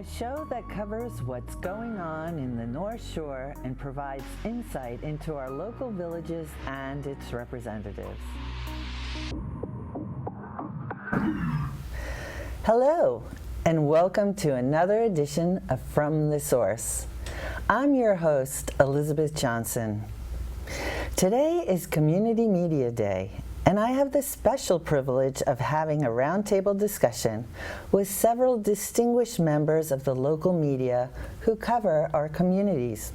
a show that covers what's going on in the North Shore and provides insight into our local villages and its representatives. Hello, and welcome to another edition of From the Source. I'm your host, Elizabeth Johnson. Today is Community Media Day, and I have the special privilege of having a roundtable discussion with several distinguished members of the local media who cover our communities.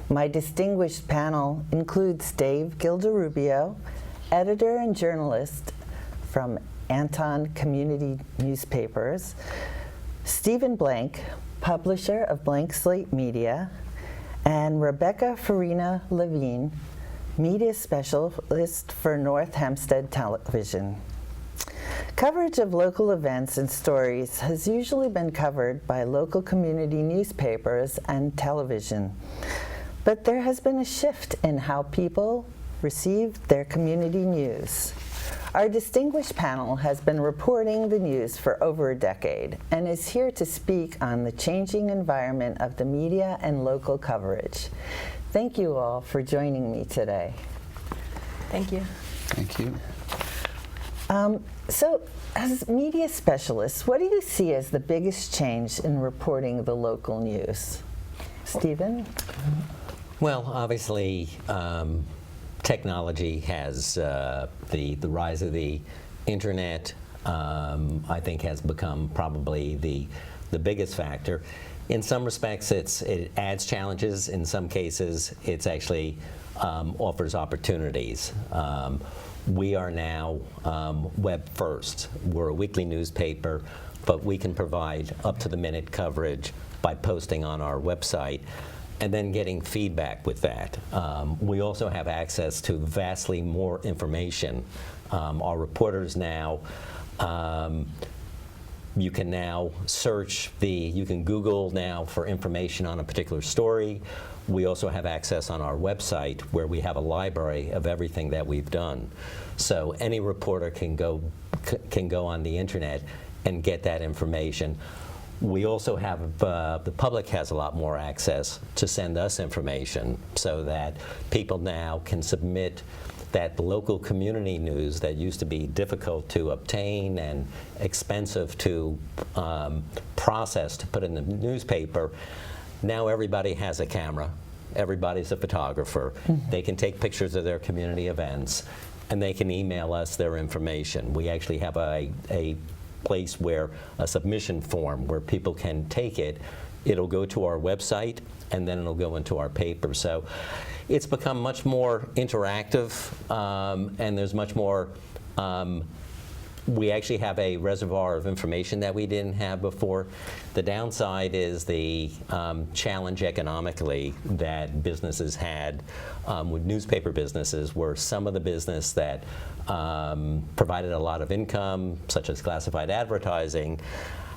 My distinguished panel includes Dave Gilderubio, editor and journalist from Anton Community Newspapers, Stephen Blank, publisher of Blank Slate Media, and Rebecca Farina Levine, media specialist for North Hempstead Television. Coverage of local events and stories has usually been covered by local community newspapers and television, but there has been a shift in how people receive their community news. Our distinguished panel has been reporting the news for over a decade and is here to speak on the changing environment of the media and local coverage. Thank you all for joining me today. Thank you. Thank you. So, as media specialists, what do you see as the biggest change in reporting the local news? Stephen? Well, obviously, technology has the rise of the internet. I think has become probably the biggest factor. In some respects, it adds challenges. In some cases, it's actually offers opportunities. We are now web first. We're a weekly newspaper, but we can provide up-to-the-minute coverage by posting on our website and then getting feedback with that. We also have access to vastly more information. Our reporters now, you can now you can Google now for information on a particular story. We also have access on our website where we have a library of everything that we've done. So any reporter can go on the internet and get that information. We also have, the public has a lot more access to send us information so that people now can submit that local community news that used to be difficult to obtain and expensive to process to put in the newspaper. Now everybody has a camera. Everybody's a photographer. Mm-hmm. They can take pictures of their community events, and they can email us their information. We actually have a place where a submission form where people can take it. It'll go to our website, and then it'll go into our paper. So it's become much more interactive, and there's much more. We actually have a reservoir of information that we didn't have before. The downside is the challenge economically that businesses had with newspaper businesses, where some of the business that provided a lot of income, such as classified advertising,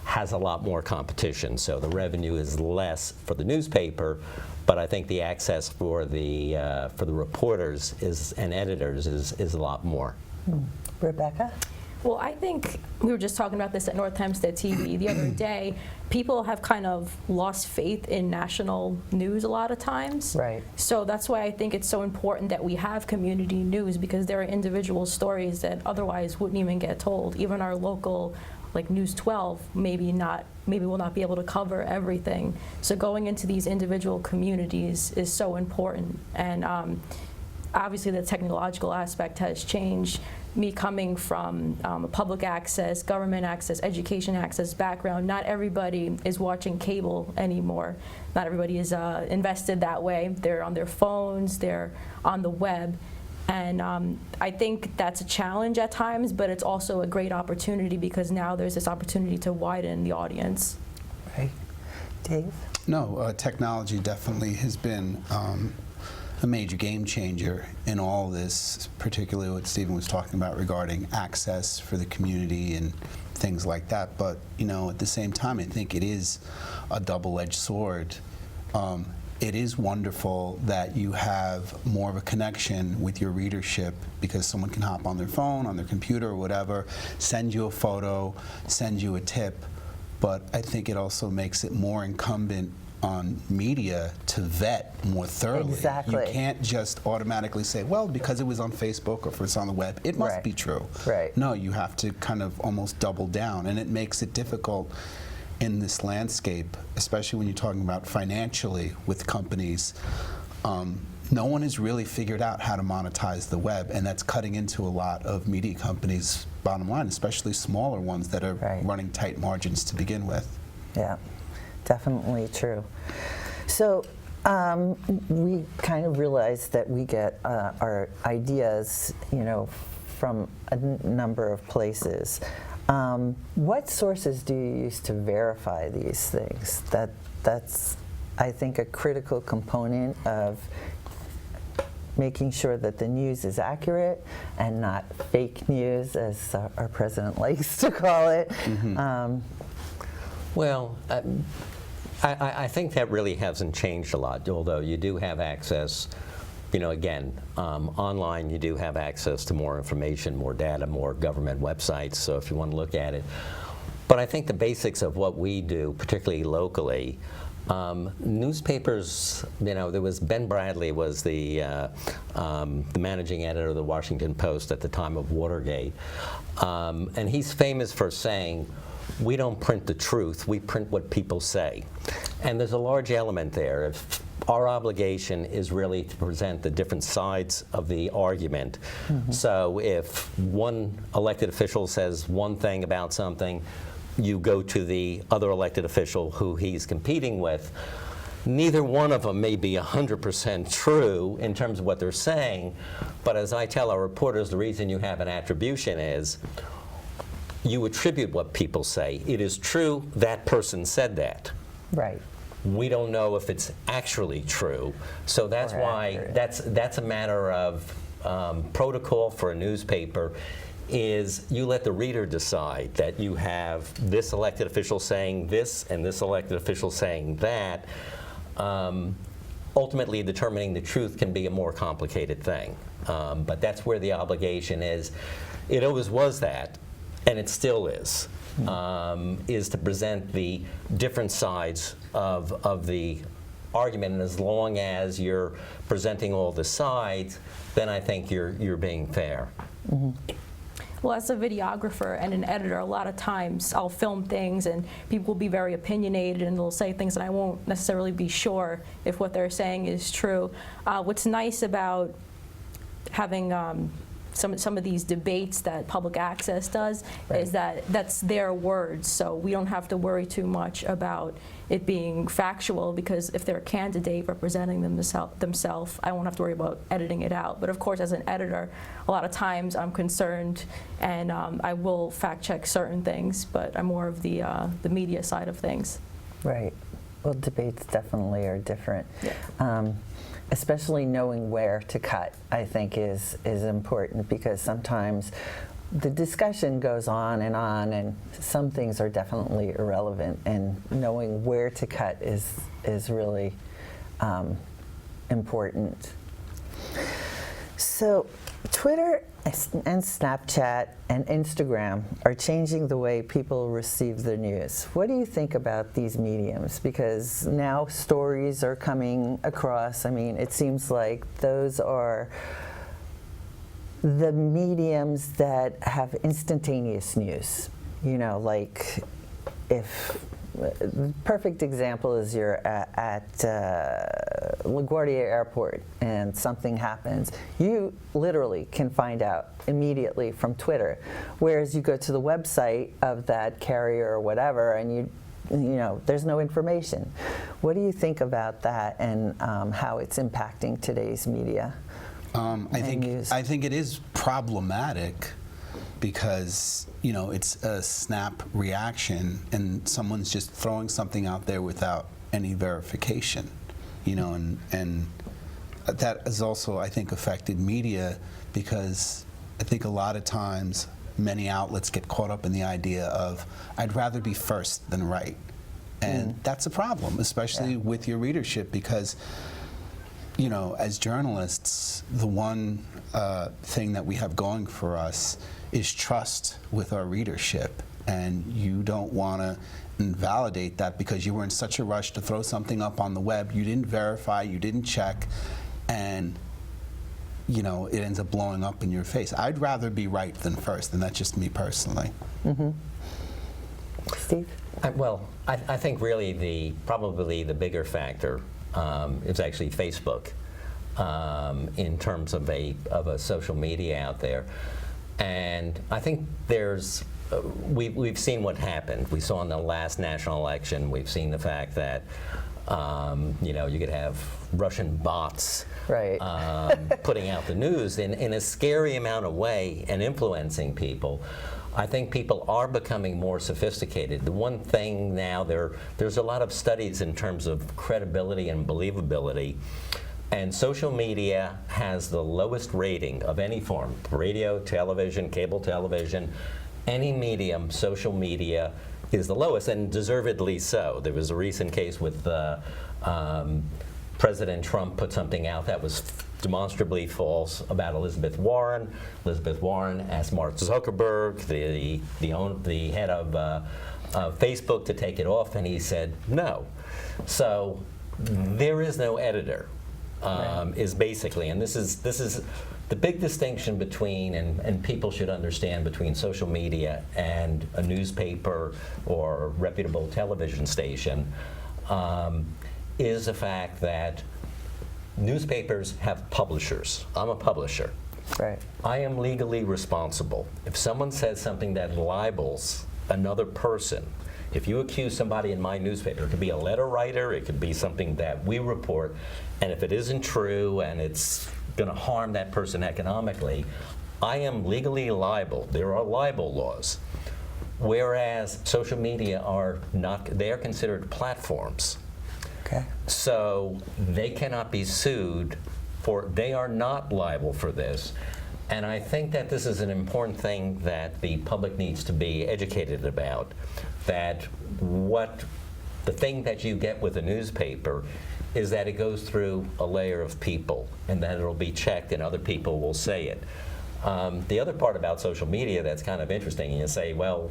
has a lot more competition. So the revenue is less for the newspaper, but I think the access for the reporters and editors is a lot more. Rebecca? Well, I think we were just talking about this at North Hempstead TV the other day. People have kind of lost faith in national news a lot of times. Right. So that's why I think it's so important that we have community news, because there are individual stories that otherwise wouldn't even get told. Even our local, like News 12, maybe will not be able to cover everything. So going into these individual communities is so important. And obviously the technological aspect has changed. Me coming from a public access, government access, education access background, not everybody is watching cable anymore. Not everybody is invested that way. They're on their phones, they're on the web. And I think that's a challenge at times, but it's also a great opportunity, because now there's this opportunity to widen the audience. Right. Dave? No, technology definitely has been a major game changer in all this, particularly what Stephen was talking about regarding access for the community and things like that. But at the same time, I think it is a double-edged sword. It is wonderful that you have more of a connection with your readership, because someone can hop on their phone, on their computer, or whatever, send you a photo, send you a tip. but I think it also makes it more incumbent on media to vet more thoroughly. Exactly. You can't just automatically say, well, because it was on Facebook or if it's on the web, it must Right. be true. Right. No, you have to kind of almost double down, and it makes it difficult in this landscape, especially when you're talking about financially with companies. No one has really figured out how to monetize the web, and that's cutting into a lot of media companies' bottom line, especially smaller ones that are Right. running tight margins to begin with. Yeah, definitely true. So we kind of realize that we get our ideas, from a number of places. What sources do you use to verify these things? That's, I think, a critical component of making sure that the news is accurate and not fake news, as our president likes to call it. Well, I think that really hasn't changed a lot, although you do have access, again, online you do have access to more information, more data, more government websites, so if you want to look at it. But I think the basics of what we do, particularly locally, newspapers, there was Ben Bradley was the managing editor of the Washington Post at the time of Watergate, and he's famous for saying, we don't print the truth, we print what people say. And there's a large element there. If our obligation is really to present the different sides of the argument. So if one elected official says one thing about something, you go to the other elected official who he's competing with. Neither one of them may be 100% true in terms of what they're saying, but as I tell our reporters, the reason you have an attribution is you attribute what people say. It is true that person said that. Right. We don't know if it's actually true, so that's Or why accurate. that's a matter of protocol for a newspaper. Is you let the reader decide that you have this elected official saying this and this elected official saying that. Ultimately, determining the truth can be a more complicated thing, but that's where the obligation is. It always was that, and it still is to present the different sides of the argument, and as long as you're presenting all the sides, then I think you're being fair. Well, as a videographer and an editor, a lot of times I'll film things and people will be very opinionated and they'll say things that I won't necessarily be sure if what they're saying is true. What's nice about having some of these debates that public access does is that that's their words, so we don't have to worry too much about it being factual, because if they're a candidate representing themselves, I won't have to worry about editing it out. But of course, as an editor, a lot of times I'm concerned and I will fact check certain things, but I'm more of the media side of things. Right. Well, debates definitely are different. Yeah. Especially knowing where to cut, I think, is important, because sometimes the discussion goes on, and some things are definitely irrelevant, and knowing where to cut is really important. So Twitter and Snapchat and Instagram are changing the way people receive the news. What do you think about these mediums? Because now stories are coming across. I mean, it seems like those are the mediums that have instantaneous news. Like if perfect example is you're at LaGuardia Airport and something happens, you literally can find out immediately from Twitter, whereas you go to the website of that carrier or whatever and there's no information. What do you think about that, and how it's impacting today's media? I think it is problematic, because it's a snap reaction and someone's just throwing something out there without any verification, and that has also, I think, affected media, because I think a lot of times many outlets get caught up in the idea of, I'd rather be first than right, and that's a problem, especially with your readership, because as journalists, the one thing that we have going for us is trust with our readership, and you don't want to and validate that because you were in such a rush to throw something up on the web, you didn't verify, you didn't check, and it ends up blowing up in your face. I'd rather be right than first, and that's just me personally. Steve? I think really probably the bigger factor is actually Facebook in terms of a social media out there. And I think we've seen what happened. We saw in the last national election, we've seen the fact that you could have Russian bots Right. putting out the news in a scary amount of way and influencing people. I think people are becoming more sophisticated. The one thing now, there's a lot of studies in terms of credibility and believability, and social media has the lowest rating of any form, radio, television, cable television, any medium, social media is the lowest, and deservedly so. There was a recent case with President Trump put something out that was demonstrably false about Elizabeth Warren. Elizabeth Warren asked Mark Zuckerberg, the head of Facebook, to take it off, and he said no. So there is no editor, is basically, and this is the big distinction between, and people should understand, between social media and a newspaper or reputable television station, is the fact that newspapers have publishers. I'm a publisher. Right. I am legally responsible. If someone says something that libels another person, if you accuse somebody in my newspaper, it could be a letter writer, it could be something that we report, and if it isn't true and it's going to harm that person economically, I am legally liable. There are libel laws. Whereas social media are not, they are considered platforms. Okay. So they cannot be sued they are not liable for this. And I think that this is an important thing that the public needs to be educated about, that the thing that you get with a newspaper is that it goes through a layer of people, and that it'll be checked and other people will say it. The other part about social media that's kind of interesting, and you say, well,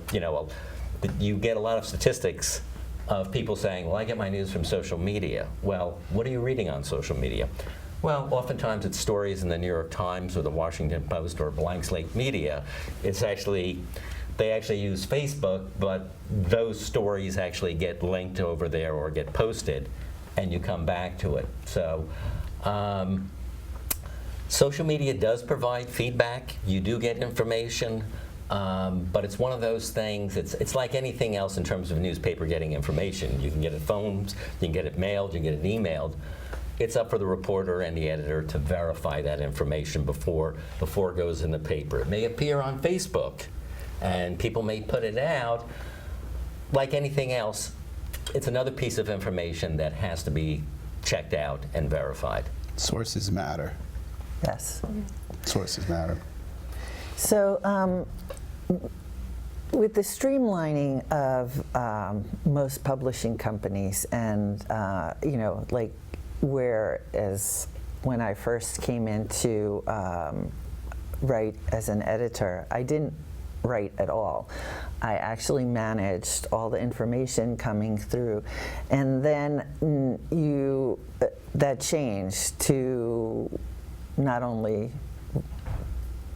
you get a lot of statistics of people saying, well, I get my news from social media. Well, what are you reading on social media? Well, oftentimes it's stories in the New York Times or the Washington Post or Blank Slate Media. They actually use Facebook, but those stories actually get linked over there or get posted, and you come back to it. So social media does provide feedback. You do get information. But it's one of those things, it's like anything else in terms of a newspaper getting information. You can get it phoned, you can get it mailed, you can get it emailed. It's up for the reporter and the editor to verify that information before it goes in the paper. It may appear on Facebook, and people may put it out. Like anything else, it's another piece of information that has to be checked out and verified. Sources matter. Yes. Sources matter. So, with the streamlining of most publishing companies, and whereas when I first came into write as an editor, I didn't write at all. I actually managed all the information coming through, and then that changed to not only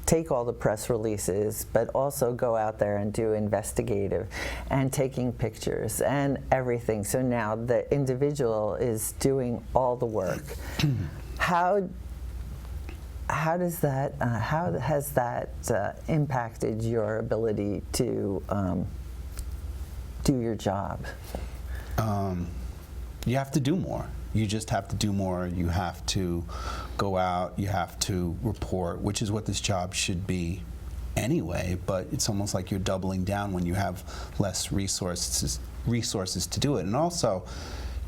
take all the press releases, but also go out there and do investigative and taking pictures and everything. So now the individual is doing all the work. How has that impacted your ability to do your job? You have to do more. You just have to do more. You have to go out. You have to report, which is what this job should be anyway, but it's almost like you're doubling down when you have less resources to do it. And also,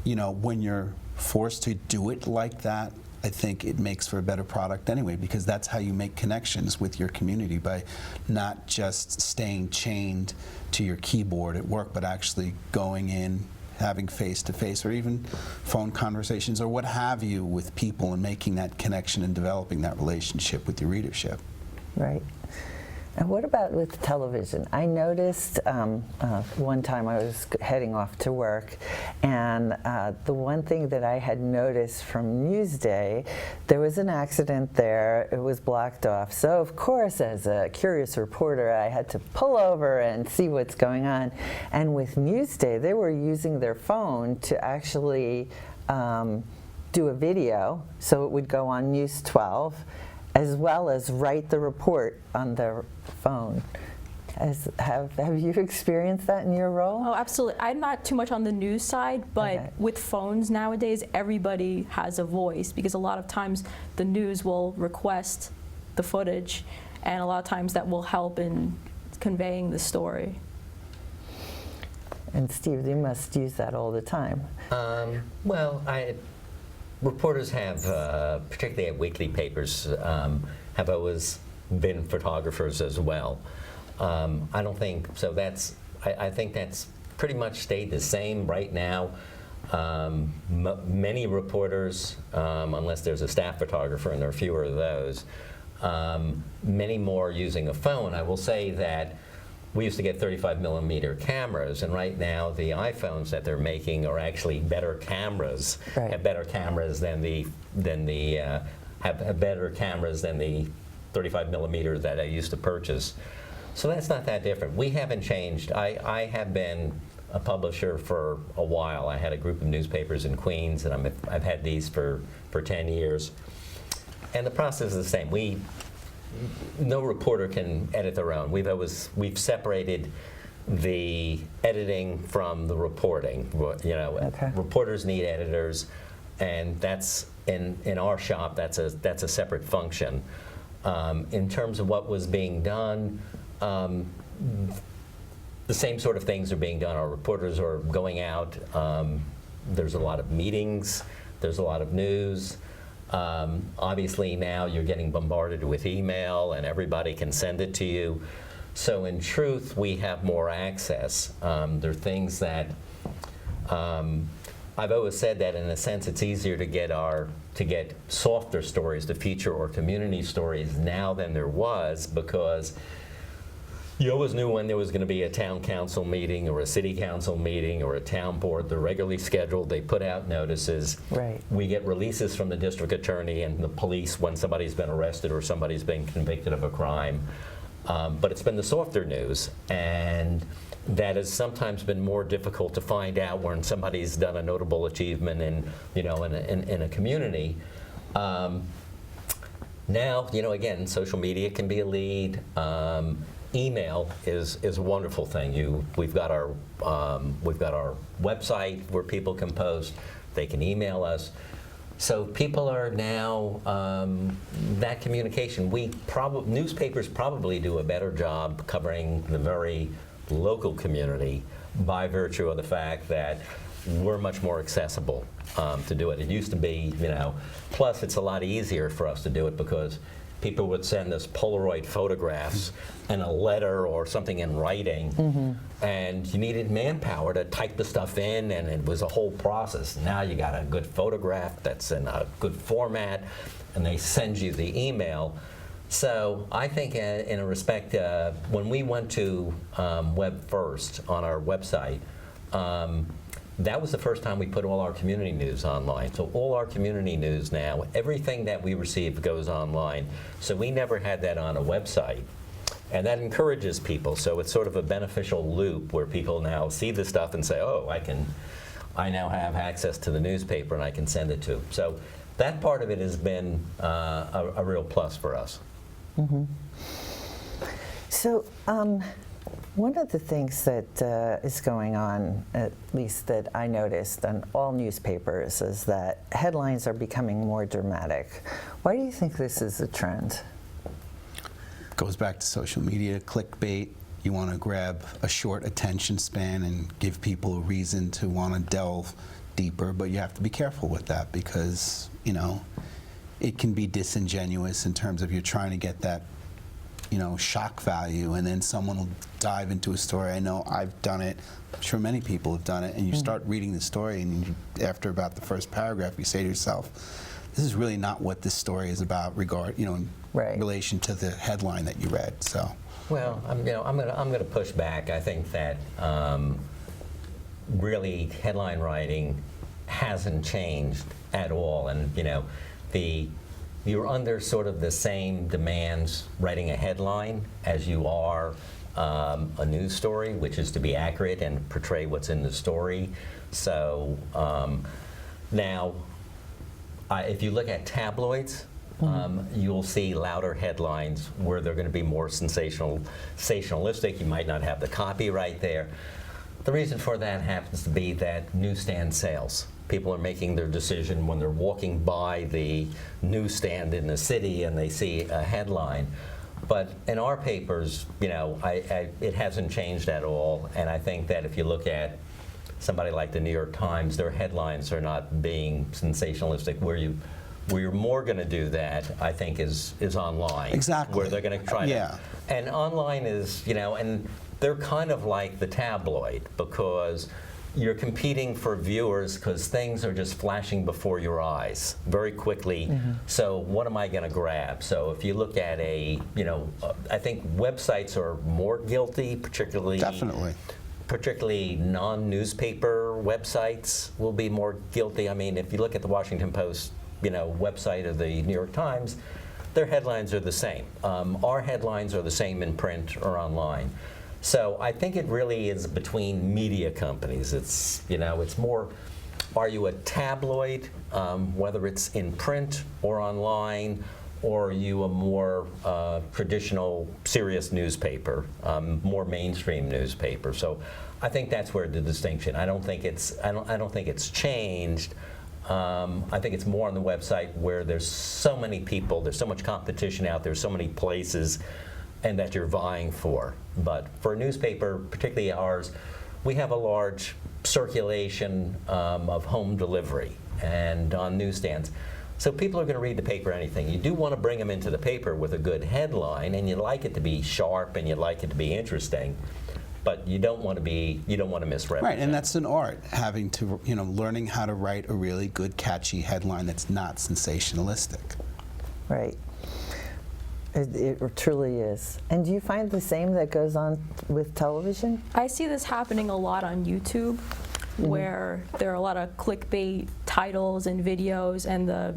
when you're forced to do it like that, I think it makes for a better product anyway, because that's how you make connections with your community, by not just staying chained to your keyboard at work, but actually going in, having face-to-face or even phone conversations or what have you with people, and making that connection and developing that relationship with your readership. Right. And what about with television? I noticed one time I was heading off to work, and the one thing that I had noticed from Newsday, there was an accident there. It was blocked off. So, of course, as a curious reporter, I had to pull over and see what's going on. And with Newsday, they were using their phone to actually do a video, so it would go on News 12, as well as write the report on their phone. Have you experienced that in your role? Oh, absolutely. I'm not too much on the news side, but Okay. with phones nowadays, everybody has a voice, because a lot of times the news will request the footage, and a lot of times that will help in conveying the story. And Steve, you must use that all the time. Well, reporters have, particularly at weekly papers, have always been photographers as well. I don't think so. I think that's pretty much stayed the same right now. Many reporters, unless there's a staff photographer, and there are fewer of those, many more using a phone. I will say that we used to get 35 millimeter cameras, and right now the iPhones that they're making are actually better cameras. Right. Have better cameras than the have better cameras than the 35 millimeter that I used to purchase. So that's not that different. We haven't changed. I have been a publisher for a while. I had a group of newspapers in Queens, and I've had these for 10 years. And the process is the same. No reporter can edit their own. We've separated the editing from the reporting. You know, Okay. Reporters need editors, and that's in our shop. That's a separate function. In terms of what was being done, the same sort of things are being done. Our reporters are going out. There's a lot of meetings. There's a lot of news. Obviously now you're getting bombarded with email, and everybody can send it to you. So in truth, we have more access. There are things that I've always said that in a sense it's easier to get softer stories to feature or community stories now than there was, because you always knew when there was going to be a town council meeting or a city council meeting or a town board. They're regularly scheduled. They put out notices. Right. We get releases from the district attorney and the police when somebody's been arrested or somebody's been convicted of a crime. But it's been the softer news, and that has sometimes been more difficult to find out when somebody's done a notable achievement in a community. Now, again, social media can be a lead. Email is a wonderful thing. We've got our website where people can post. They can email us. So people are now that communication. Newspapers probably do a better job covering the very local community by virtue of the fact that we're much more accessible to do it. It used to be, plus it's a lot easier for us to do it because people would send us Polaroid photographs and a letter or something in writing, and you needed manpower to type the stuff in, and it was a whole process. Now you got a good photograph that's in a good format, and they send you the email. So I think in a respect, when we went to Web First on our website, that was the first time we put all our community news online. So all our community news now, everything that we receive goes online. So we never had that on a website. And that encourages people. So it's sort of a beneficial loop where people now see the stuff and say, oh, I now have access to the newspaper and I can send it to. So that part of it has been a real plus for us. Mm-hmm. So one of the things that is going on, at least that I noticed on all newspapers, is that headlines are becoming more dramatic. Why do you think this is a trend? Goes back to social media, clickbait. You want to grab a short attention span and give people a reason to want to delve deeper, but you have to be careful with that because, it can be disingenuous in terms of you're trying to get that shock value, and then someone will dive into a story. I know I've done it. I'm sure many people have done it. And you start reading the story, and after about the first paragraph, you say to yourself, this is really not what this story is about in Right. relation to the headline that you read. So, Well, I'm going to push back. I think that really headline writing hasn't changed at all, and you're under sort of the same demands writing a headline as you are a news story, which is to be accurate and portray what's in the story. So now, if you look at tabloids, you'll see louder headlines where they're going to be more sensationalistic. You might not have the copyright there. The reason for that happens to be that newsstand sales. People are making their decision when they're walking by the newsstand in the city and they see a headline. But in our papers, it hasn't changed at all. And I think that if you look at somebody like the New York Times, their headlines are not being sensationalistic. Where you're more going to do that, I think, is online. Exactly. Where they're going to try to. And online is, and they're kind of like the tabloid because you're competing for viewers because things are just flashing before your eyes very quickly. So what am I going to grab? So if you look at I think websites are more guilty, particularly. definitely. Particularly non-newspaper websites will be more guilty. I mean, if you look at the Washington Post, website of the New York Times, their headlines are the same. Our headlines are the same in print or online. So I think it really is between media companies. It's more, are you a tabloid, whether it's in print or online, or are you a more traditional, serious newspaper, more mainstream newspaper? So I think that's where the distinction. I don't think it's changed. I think it's more on the website where there's so many people, there's so much competition out there, so many places, and that you're vying for. But for a newspaper, particularly ours, we have a large circulation of home delivery and on newsstands. So people are going to read the paper anything. You do want to bring them into the paper with a good headline, and you like it to be sharp and you like it to be interesting, but you don't want to misrepresent. Right, and that's an art, having to, learning how to write a really good, catchy headline that's not sensationalistic. Right. It truly is. And do you find the same that goes on with television? I see this happening a lot on YouTube, where there are a lot of clickbait titles and videos, and the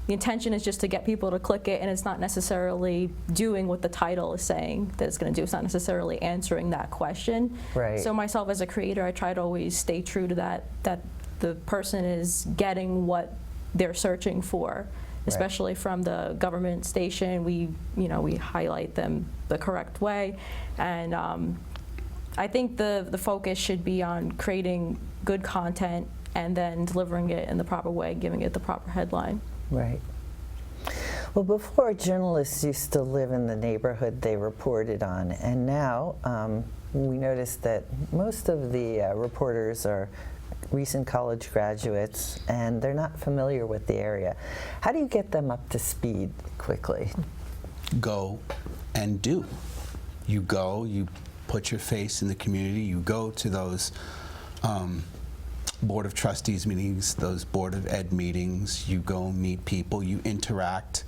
intention is just to get people to click it, and it's not necessarily doing what the title is saying that it's going to do. It's not necessarily answering that question. Right. So myself as a creator, I try to always stay true to that the person is getting what they're searching for. Especially from the government station, we highlight them the correct way, and I think the focus should be on creating good content and then delivering it in the proper way, giving it the proper headline. Right. Well, before, journalists used to live in the neighborhood they reported on, and now we noticed that most of the reporters are recent college graduates, and they're not familiar with the area. How do you get them up to speed quickly? Go and do. You go, you put your face in the community, you go to those Board of Trustees meetings, those Board of Ed meetings, you go meet people, you interact,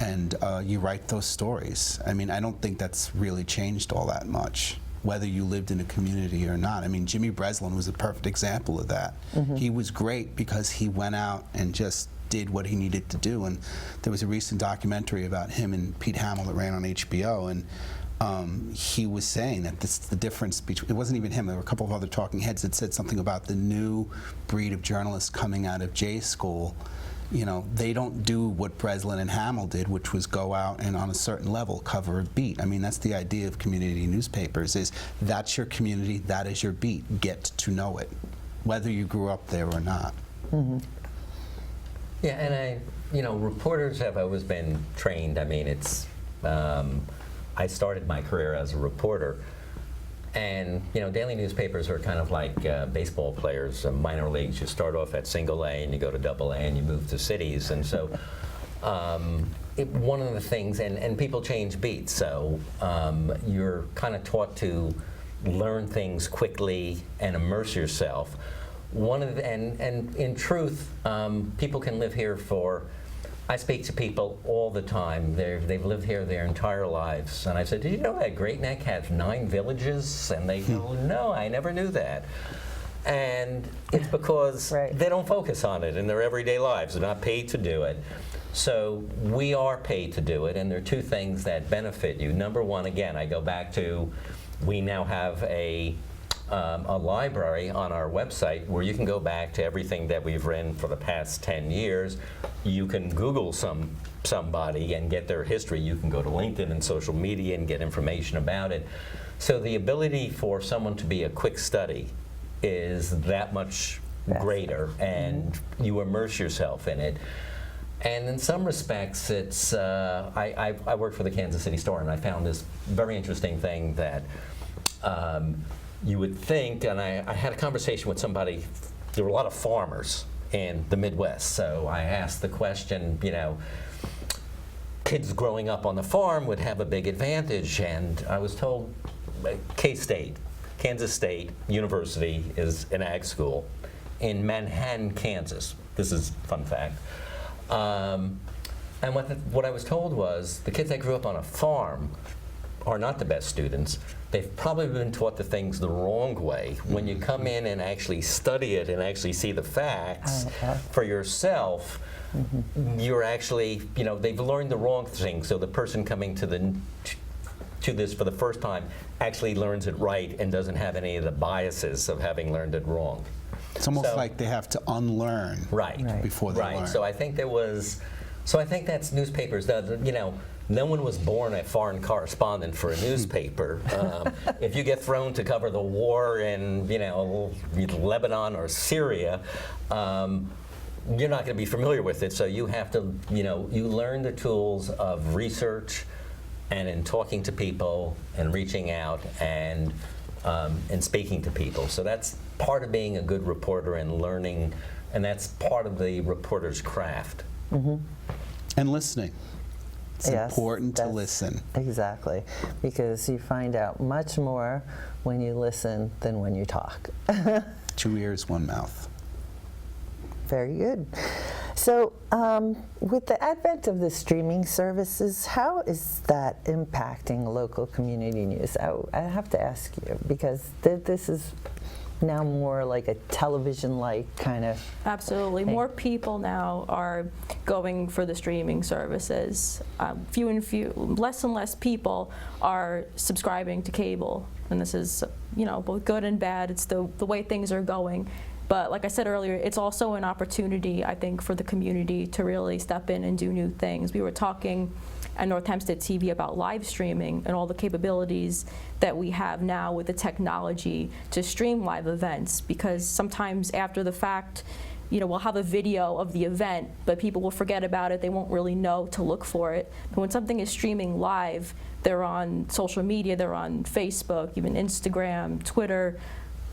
and you write those stories. I mean, I don't think that's really changed all that much, whether you lived in a community or not. I mean, Jimmy Breslin was a perfect example of that. He was great because he went out and just did what he needed to do. And there was a recent documentary about him and Pete Hamill that ran on HBO, and he was saying that the difference between, it wasn't even him, there were a couple of other talking heads that said something about the new breed of journalists coming out of J school. They don't do what Breslin and Hamill did, which was go out and on a certain level cover a beat. I mean, that's the idea of community newspapers, is that's your community, that is your beat. Get to know it, whether you grew up there or not. Yeah, and reporters have always been trained. I mean, it's, I started my career as a reporter, and daily newspapers are kind of like baseball players, minor leagues. You start off at single A and you go to double A and you move to cities, and so one of the things, and people change beats, so you're kind of taught to learn things quickly and immerse yourself. and in truth, people can live here for. I speak to people all the time. They've lived here their entire lives, and I said, "Did you know that Great Neck has 9 villages?" And they go, "No, I never knew that." And it's because Right. they don't focus on it in their everyday lives. They're not paid to do it. So we are paid to do it, and there are 2 things that benefit you. Number one, again, I go back to, we now have a library on our website where you can go back to everything that we've written for the past 10 years. You can Google somebody and get their history. You can go to LinkedIn and social media and get information about it. So the ability for someone to be a quick study is that much Yes. greater, and you immerse yourself in it. And in some respects, it's, I worked for the Kansas City Star, and I found this very interesting thing that you would think, and I had a conversation with somebody, there were a lot of farmers in the Midwest, so I asked the question, kids growing up on the farm would have a big advantage, and I was told K-State, Kansas State University is an ag school in Manhattan, Kansas. This is a fun fact. And what I was told was the kids that grew up on a farm are not the best students. They've probably been taught the things the wrong way. When you come in and actually study it and actually see the facts for yourself, you're actually, they've learned the wrong thing. So the person coming to this for the first time actually learns it right and doesn't have any of the biases of having learned it wrong. It's almost like they have to unlearn before they learn. So I think that's newspapers. No one was born a foreign correspondent for a newspaper. If you get thrown to cover the war in, Lebanon or Syria, you're not going to be familiar with it. So you have to, you learn the tools of research, and in talking to people and reaching out and speaking to people. So that's part of being a good reporter and learning, and that's part of the reporter's craft. And listening. It's important to listen. Exactly, because you find out much more when you listen than when you talk. 2 ears, 1 mouth. Very good. So with the advent of the streaming services, how is that impacting local community news? I have to ask you, because this is now more like a television-like kind of Absolutely. thing. More people now are going for the streaming services. Less and less people are subscribing to cable. And this is, both good and bad. It's the way things are going. But like I said earlier, it's also an opportunity, I think, for the community to really step in and do new things. We were talking at North Hempstead TV about live streaming and all the capabilities that we have now with the technology to stream live events, because sometimes after the fact, we'll have a video of the event, but people will forget about it. They won't really know to look for it. But when something is streaming live, they're on social media, they're on Facebook, even Instagram, Twitter.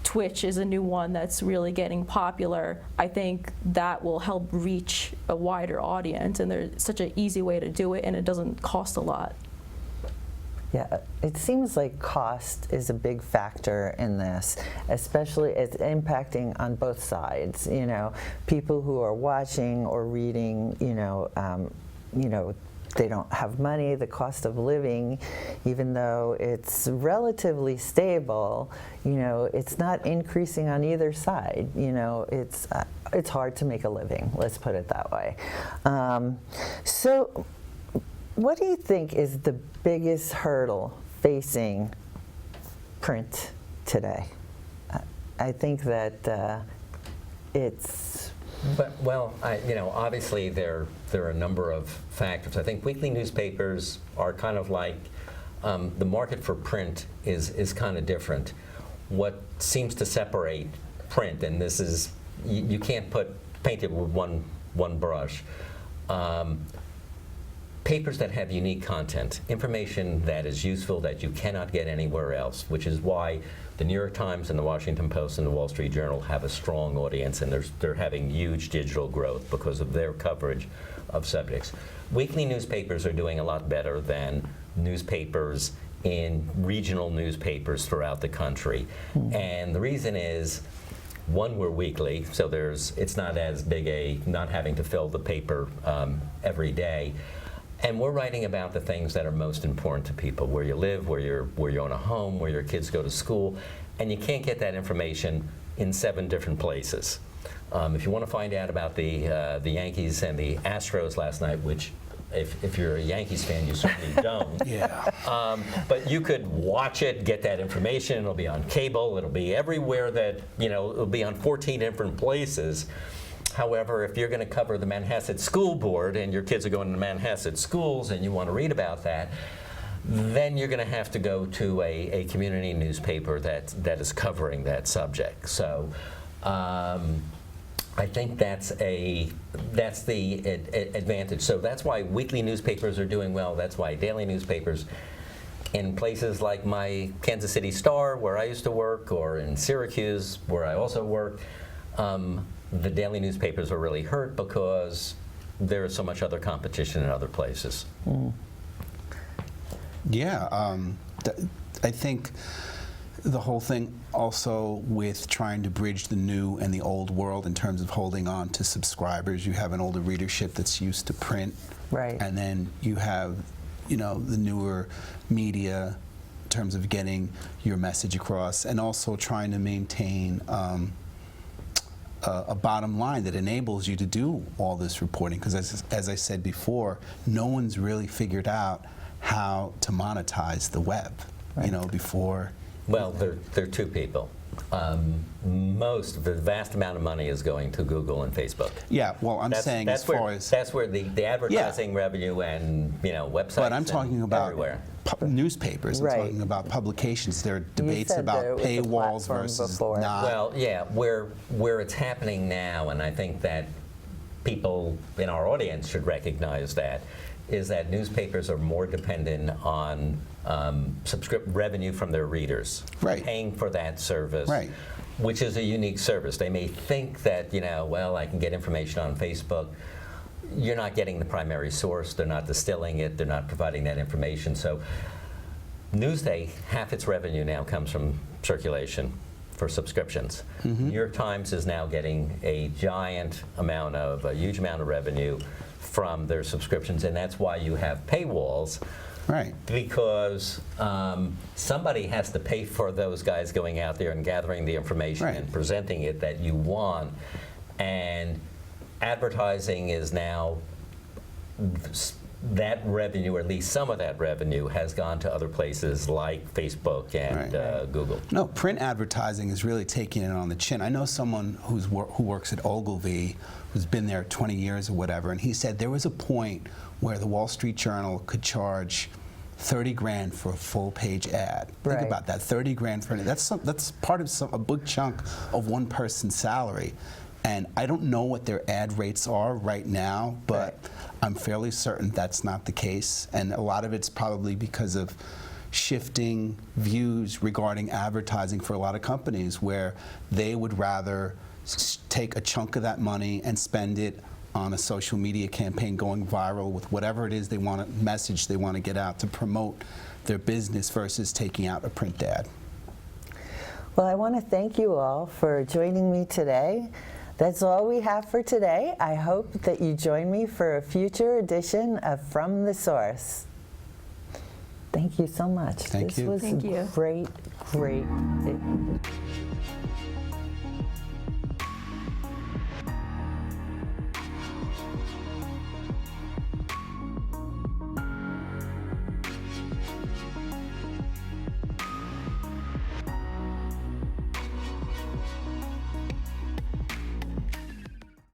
Twitch is a new one that's really getting popular. I think that will help reach a wider audience, and there's such an easy way to do it, and it doesn't cost a lot. Yeah, it seems like cost is a big factor in this, especially it's impacting on both sides. People who are watching or reading, they don't have money, the cost of living, even though it's relatively stable, it's not increasing on either side. It's hard to make a living, let's put it that way. So what do you think is the biggest hurdle facing print today? I think that it's... Obviously there are a number of factors. I think weekly newspapers are kind of like, the market for print is kind of different. What seems to separate print, and this is, you can't paint it with one brush. Papers that have unique content, information that is useful that you cannot get anywhere else, which is why the New York Times and the Washington Post and the Wall Street Journal have a strong audience, and they're having huge digital growth because of their coverage of subjects. Weekly newspapers are doing a lot better than newspapers in regional newspapers throughout the country. And the reason is One, we're weekly, so it's not as big not having to fill the paper every day. And we're writing about the things that are most important to people, where you live, where you own a home, where your kids go to school, and you can't get that information in 7 different places. If you want to find out about the Yankees and the Astros last night, which if you're a Yankees fan, you certainly don't. Yeah. But you could watch it, get that information. It'll be on cable. It'll be everywhere that, it'll be on 14 different places. However, if you're going to cover the Manhasset School Board and your kids are going to Manhasset schools and you want to read about that, then you're going to have to go to a community newspaper that is covering that subject. So I think that's the advantage. So that's why weekly newspapers are doing well. That's why daily newspapers in places like my Kansas City Star, where I used to work, or in Syracuse, where I also work, the daily newspapers are really hurt because there is so much other competition in other places. Yeah, I think the whole thing also with trying to bridge the new and the old world in terms of holding on to subscribers. You have an older readership that's used to print, Right. and then you have, the newer media in terms of getting your message across, and also trying to maintain a bottom line that enables you to do all this reporting. Because as I said before, no one's really figured out how to monetize the web. Right. Before. Well, there are 2 people. The vast amount of money is going to Google and Facebook. Yeah, well, I'm saying as far as that's where the advertising revenue and websites. But I'm talking about everywhere. Newspapers. I'm Right. talking about publications. There are debates said about there was a paywalls platform versus before. not. Well, yeah, where it's happening now, and I think that people in our audience should recognize that, is that newspapers are more dependent on revenue from their readers, Right. paying for that service, Right. which is a unique service. They may think that, I can get information on Facebook. You're not getting the primary source. They're not distilling it. They're not providing that information. So Newsday, half its revenue now comes from circulation for subscriptions. New York Times is now getting a huge amount of revenue from their subscriptions, and that's why you have paywalls. Right. Because somebody has to pay for those guys going out there and gathering the information Right. and presenting it that you want. And advertising is now, that revenue, or at least some of that revenue, has gone to other places like Facebook and Right. Google. No, print advertising is really taking it on the chin. I know someone who works at Ogilvy, who's been there 20 years or whatever, and he said there was a point where the Wall Street Journal could charge $30,000 for a full-page ad. Right. Think about that, $30,000 for an ad. That's part of a big chunk of one person's salary. And I don't know what their ad rates are right now, but I'm fairly certain that's not the case. And a lot of it's probably because of shifting views regarding advertising for a lot of companies, where they would rather take a chunk of that money and spend it on a social media campaign going viral with whatever it is message they want to get out to promote their business, versus taking out a print ad. Well, I want to thank you all for joining me today. That's all we have for today. I hope that you join me for a future edition of From the Source. Thank you so much. Thank you. This was Thank you. great.